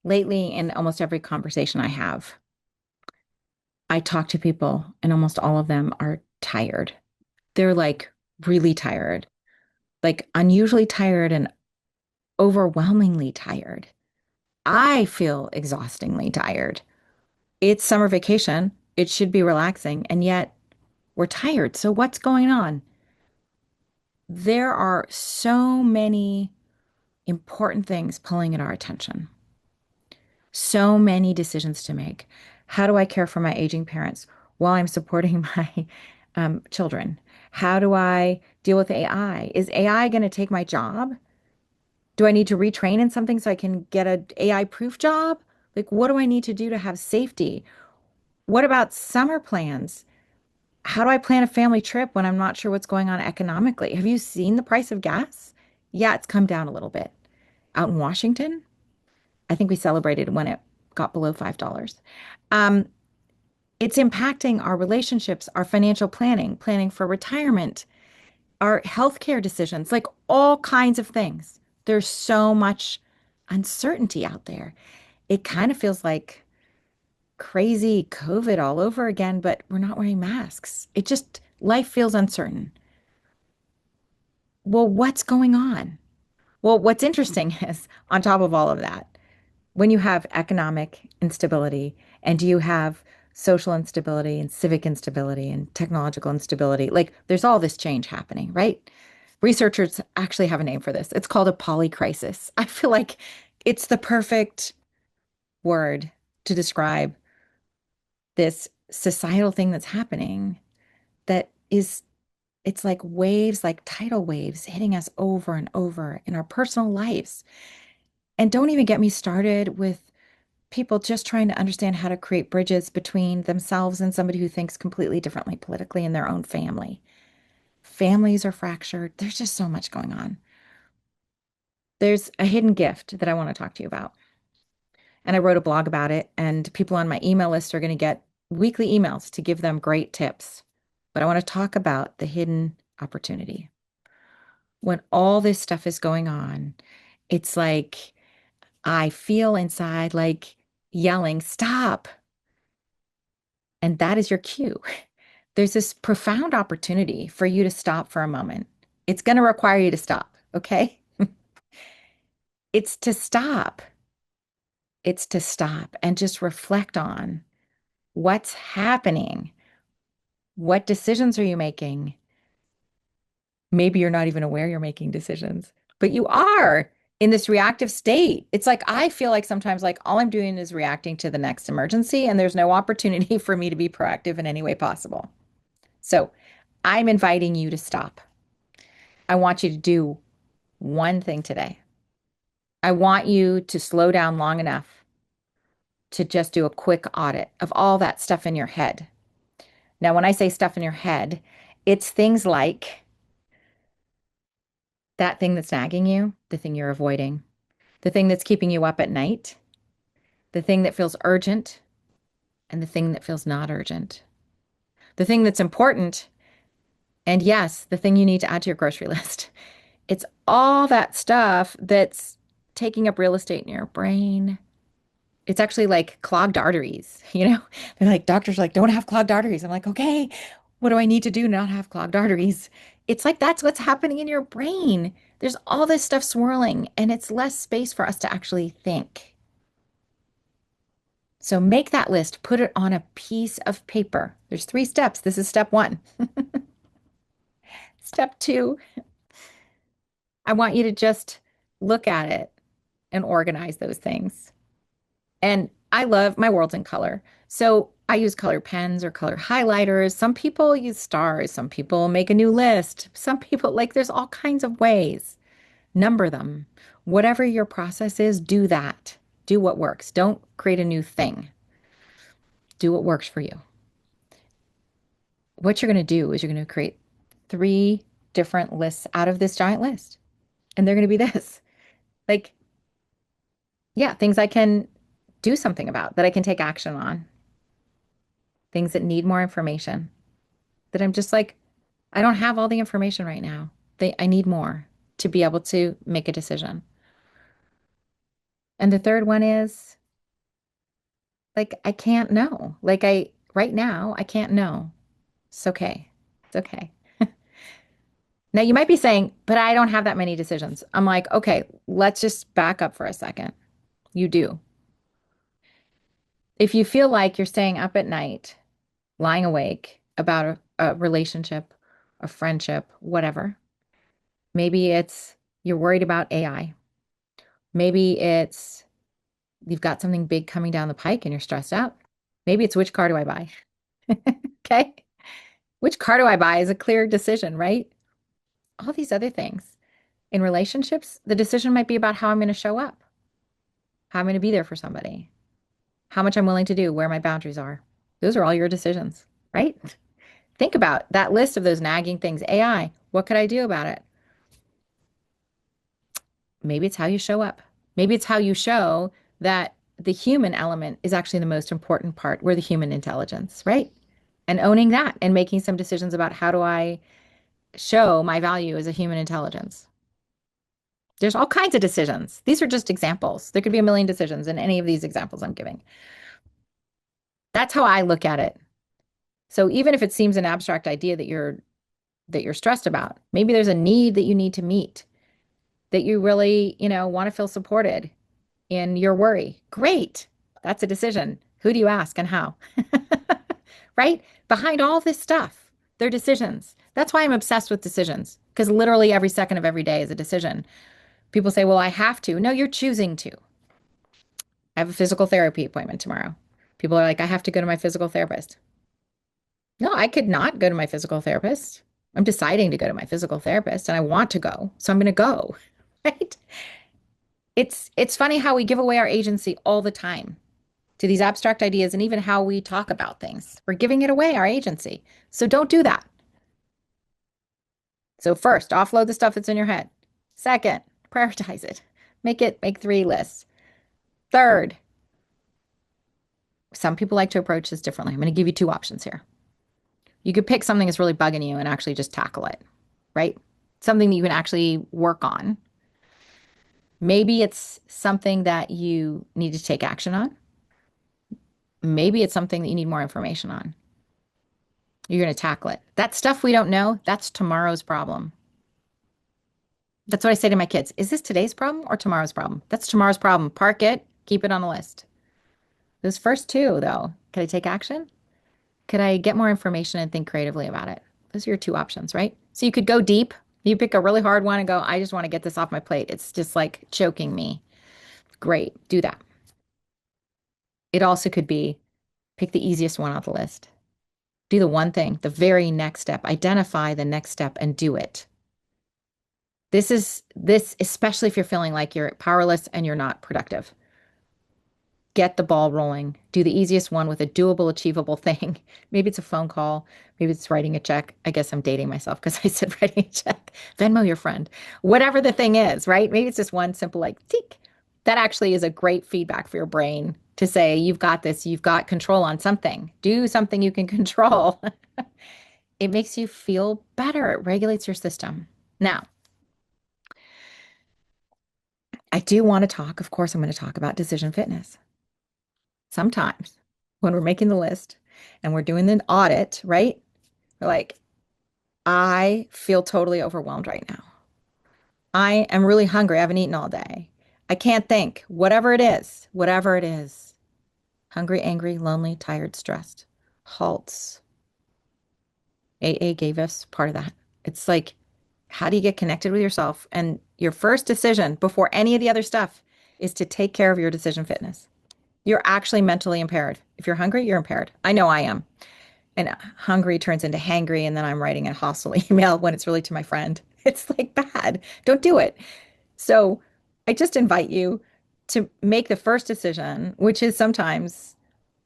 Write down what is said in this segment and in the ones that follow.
Lately, in almost every conversation I have, I talk to people, and almost all of them are tired. They're like really tired, like unusually tired and overwhelmingly tired. I feel exhaustingly tired. It's summer vacation. It should be relaxing, and yet we're tired. So, what's going on? There are so many important things pulling at our attention, so many decisions to make. How do I care for my aging parents while I'm supporting my children? How do I deal with AI? Is AI going to take my job? Do I need to retrain in something so I can get an AI proof job? Like, what do I need to do to have safety? What about summer plans? How do I plan a family trip when I'm not sure what's going on economically? Have you seen the price of gas? Yeah, it's come down a little bit. Out in Washington, I think we celebrated when it got below $5. Um, it's impacting our relationships, our financial planning, planning for retirement, our healthcare decisions, like all kinds of things. There's so much uncertainty out there. It kind of feels like crazy COVID all over again, but we're not wearing masks. It just, life feels uncertain. Well, what's going on? Well, what's interesting is on top of all of that, when you have economic instability and you have social instability and civic instability and technological instability, like there's all this change happening, right? Researchers actually have a name for this. It's called a polycrisis. I feel like it's the perfect word to describe this societal thing that's happening that is, it's like waves, like tidal waves hitting us over and over in our personal lives. And don't even get me started with people just trying to understand how to create bridges between themselves and somebody who thinks completely differently politically in their own family. Families are fractured. There's just so much going on. There's a hidden gift that I want to talk to you about. And I wrote a blog about it, and people on my email list are going to get weekly emails to give them great tips. But I want to talk about the hidden opportunity. When all this stuff is going on, it's like I feel inside like yelling, stop. And that is your cue. There's this profound opportunity for you to stop for a moment. It's going to require you to stop, okay? It's to stop. It's to stop and just reflect on what's happening. What decisions are you making? Maybe you're not even aware you're making decisions, but you are in this reactive state. It's like I feel like sometimes like all I'm doing is reacting to the next emergency and there's no opportunity for me to be proactive in any way possible. So I'm inviting you to stop. I want you to do one thing today. I want you to slow down long enough to just do a quick audit of all that stuff in your head. Now, when I say stuff in your head, it's things like that thing that's nagging you, the thing you're avoiding, the thing that's keeping you up at night, the thing that feels urgent, and the thing that feels not urgent, the thing that's important, and yes, the thing you need to add to your grocery list. It's all that stuff that's taking up real estate in your brain. It's actually like clogged arteries, you know? They're like, doctors are like, don't have clogged arteries. I'm like, okay, what do I need to do to not have clogged arteries? It's like that's what's happening in your brain. There's all this stuff swirling, and it's less space for us to actually think. So make that list, put it on a piece of paper. There's 3 steps. This is step 1. Step 2, I want you to just look at it and organize those things. And I love my world's in color. So I use color pens or color highlighters. Some people use stars. Some people make a new list. Some people, like, there's all kinds of ways. Number them. Whatever your process is, do that. Do what works. Don't create a new thing. Do what works for you. What you're going to do is you're going to create 3 different lists out of this giant list. And they're going to be this. Like, yeah, things I can do something about, that I can take action on, things that need more information, that I'm just like, I don't have all the information right now. I need more to be able to make a decision. And the third one is like, I can't know. Right now, I can't know. It's okay. It's okay. Now, you might be saying, but I don't have that many decisions. I'm like, okay, let's just back up for a second. You do. If you feel like you're staying up at night, lying awake about a relationship, a friendship, whatever, maybe it's you're worried about AI. Maybe it's you've got something big coming down the pike and you're stressed out. Maybe it's which car do I buy? Okay. Which car do I buy is a clear decision, right? All these other things. In relationships, the decision might be about how I'm going to show up, how I'm going to be there for somebody, how much I'm willing to do, where my boundaries are. Those are all your decisions, right? Think about that list of those nagging things. AI, what could I do about it? Maybe it's how you show up. Maybe it's how you show that the human element is actually the most important part. We're the human intelligence, right? And owning that and making some decisions about how do I show my value as a human intelligence. There's all kinds of decisions. These are just examples. There could be a million decisions in any of these examples I'm giving. That's how I look at it. So even if it seems an abstract idea that you're stressed about, maybe there's a need that you need to meet, that you really, want to feel supported in your worry. Great. That's a decision. Who do you ask and how? Right? Behind all this stuff, they're decisions. That's why I'm obsessed with decisions, because literally every second of every day is a decision. People say, well, I have to. No, you're choosing to. I have a physical therapy appointment tomorrow. People are like, I have to go to my physical therapist. No, I could not go to my physical therapist. I'm deciding to go to my physical therapist and I want to go, so I'm going to go. Right? It's funny how we give away our agency all the time to these abstract ideas and even how we talk about things. We're giving it away, our agency. So don't do that. So first, offload the stuff that's in your head. Second, prioritize it. Make 3 lists. Third, some people like to approach this differently. I'm going to give you 2 options here. You could pick something that's really bugging you and actually just tackle it, right? Something that you can actually work on. Maybe it's something that you need to take action on. Maybe it's something that you need more information on. You're going to tackle it. That stuff we don't know, that's tomorrow's problem. That's what I say to my kids. Is this today's problem or tomorrow's problem? That's tomorrow's problem. Park it, keep it on the list. Those first 2, though, could I take action? Could I get more information and think creatively about it? Those are your 2 options, right? So you could go deep. You pick a really hard one and go, I just want to get this off my plate. It's just like choking me. Great, do that. It also could be pick the easiest one off the list. Do the one thing, the very next step. Identify the next step and do it. This, especially if you're feeling like you're powerless and you're not productive. Get the ball rolling. Do the easiest one with a doable, achievable thing. Maybe it's a phone call. Maybe it's writing a check. I guess I'm dating myself because I said writing a check. Venmo your friend. Whatever the thing is, right? Maybe it's just one simple like tick. That actually is a great feedback for your brain to say, you've got this, you've got control on something. Do something you can control. It makes you feel better. It regulates your system. Now, I do want to talk, of course, I'm going to talk about decision fitness. Sometimes when we're making the list and we're doing the audit, right? We're like, I feel totally overwhelmed right now. I am really hungry. I haven't eaten all day. I can't think. Whatever it is, whatever it is. Hungry, angry, lonely, tired, stressed. Halts. AA gave us part of that. It's like, how do you get connected with yourself? And your first decision before any of the other stuff is to take care of your decision fitness. You're actually mentally impaired. If you're hungry, you're impaired. I know I am. And hungry turns into hangry, and then I'm writing a hostile email when it's really to my friend. It's like bad. Don't do it. So I just invite you to make the first decision, which is sometimes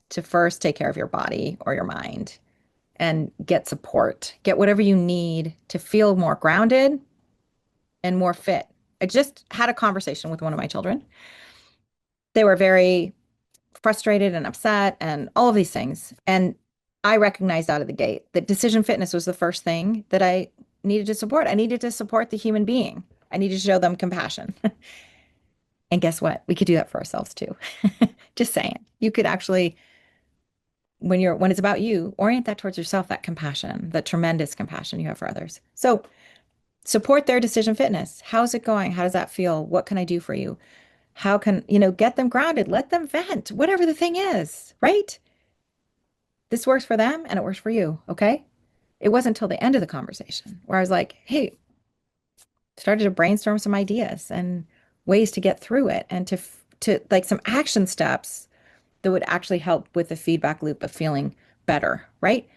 to first take care of your body or your mind and get support, get whatever you need to feel more grounded and more fit. I just had a conversation with one of my children. They were very frustrated and upset and all of these things. And I recognized out of the gate that decision fitness was the first thing that I needed to support. I needed to support the human being. I needed to show them compassion. And guess what? We could do that for ourselves too. Just saying. You could actually, when it's about you, orient that towards yourself, that compassion, that tremendous compassion you have for others. So support their decision fitness. How's it going? How does that feel? What can I do for you? How can, get them grounded, let them vent, whatever the thing is, right? This works for them and it works for you. Okay. It wasn't until the end of the conversation where I was like, hey, started to brainstorm some ideas and ways to get through it and to like some action steps that would actually help with the feedback loop of feeling better, right?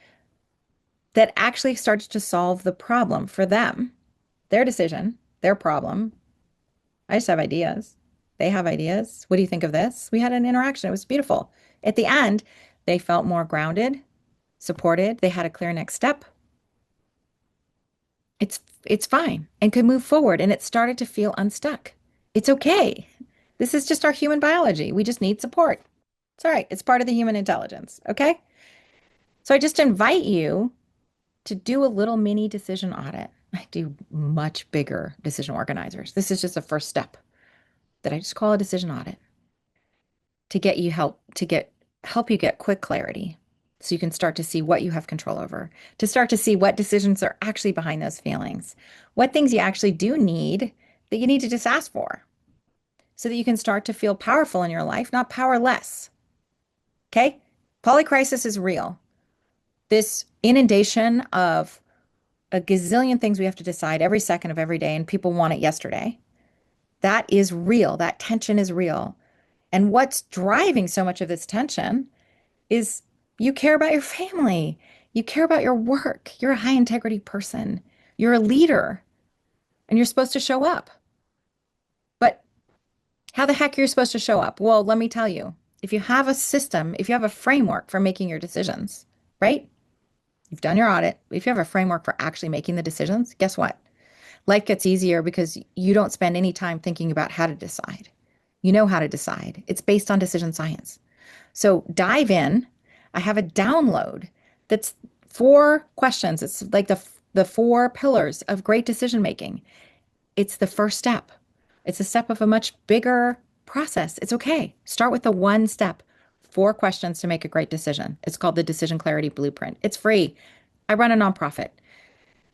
That actually starts to solve the problem for them, their decision, their problem. I just have ideas. They have ideas. What do you think of this? We had an interaction. It was beautiful. At the end, they felt more grounded, supported. They had a clear next step. It's fine and could move forward. And it started to feel unstuck. It's okay. This is just our human biology. We just need support. It's all right. It's part of the human intelligence. Okay. So I just invite you to do a little mini decision audit. I do much bigger decision organizers. This is just a first step that I just call a decision audit to get you help you get quick clarity so you can start to see what you have control over, to start to see what decisions are actually behind those feelings, what things you actually do need that you need to just ask for so that you can start to feel powerful in your life, not powerless. Okay? Polycrisis is real. This inundation of a gazillion things we have to decide every second of every day, and people want it yesterday. That is real. That tension is real. And what's driving so much of this tension is you care about your family. You care about your work. You're a high integrity person. You're a leader and you're supposed to show up. But how the heck are you supposed to show up? Well, let me tell you, if you have a system, if you have a framework for making your decisions, right? You've done your audit. If you have a framework for actually making the decisions, guess what? Life gets easier because you don't spend any time thinking about how to decide. You know how to decide. It's based on decision science. So dive in. I have a download that's 4 questions. It's like the 4 pillars of great decision making. It's the first step. It's a step of a much bigger process. It's okay. Start with the one step. 4 questions to make a great decision. It's called the Decision Clarity Blueprint. It's free. I run a nonprofit.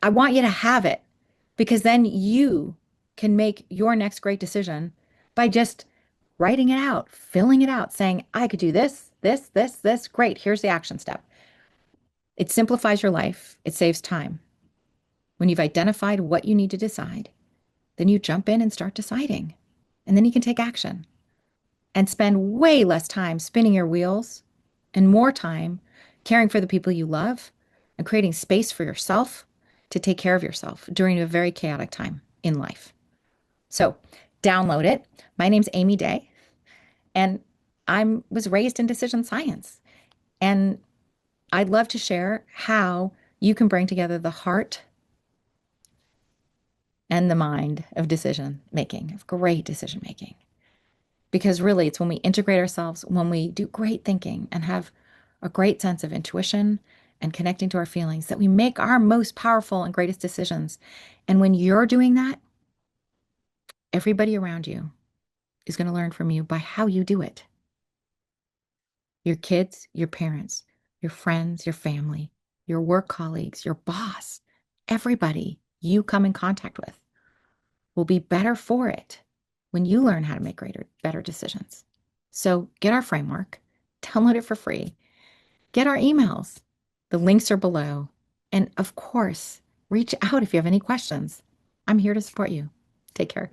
I want you to have it because then you can make your next great decision by just writing it out, filling it out, saying, I could do this, this, this, this. Great. Here's the action step. It simplifies your life. It saves time. When you've identified what you need to decide, then you jump in and start deciding. And then you can take action and spend way less time spinning your wheels and more time caring for the people you love and creating space for yourself to take care of yourself during a very chaotic time in life. So download it. My name's Amy Day, and I was raised in decision science. And I'd love to share how you can bring together the heart and the mind of decision making, of great decision making. Because really, it's when we integrate ourselves, when we do great thinking and have a great sense of intuition and connecting to our feelings, that we make our most powerful and greatest decisions. And when you're doing that, everybody around you is going to learn from you by how you do it. Your kids, your parents, your friends, your family, your work colleagues, your boss, everybody you come in contact with will be better for it when you learn how to make better decisions. So get our framework, download it for free, get our emails. The links are below. And of course, reach out if you have any questions. I'm here to support you. Take care.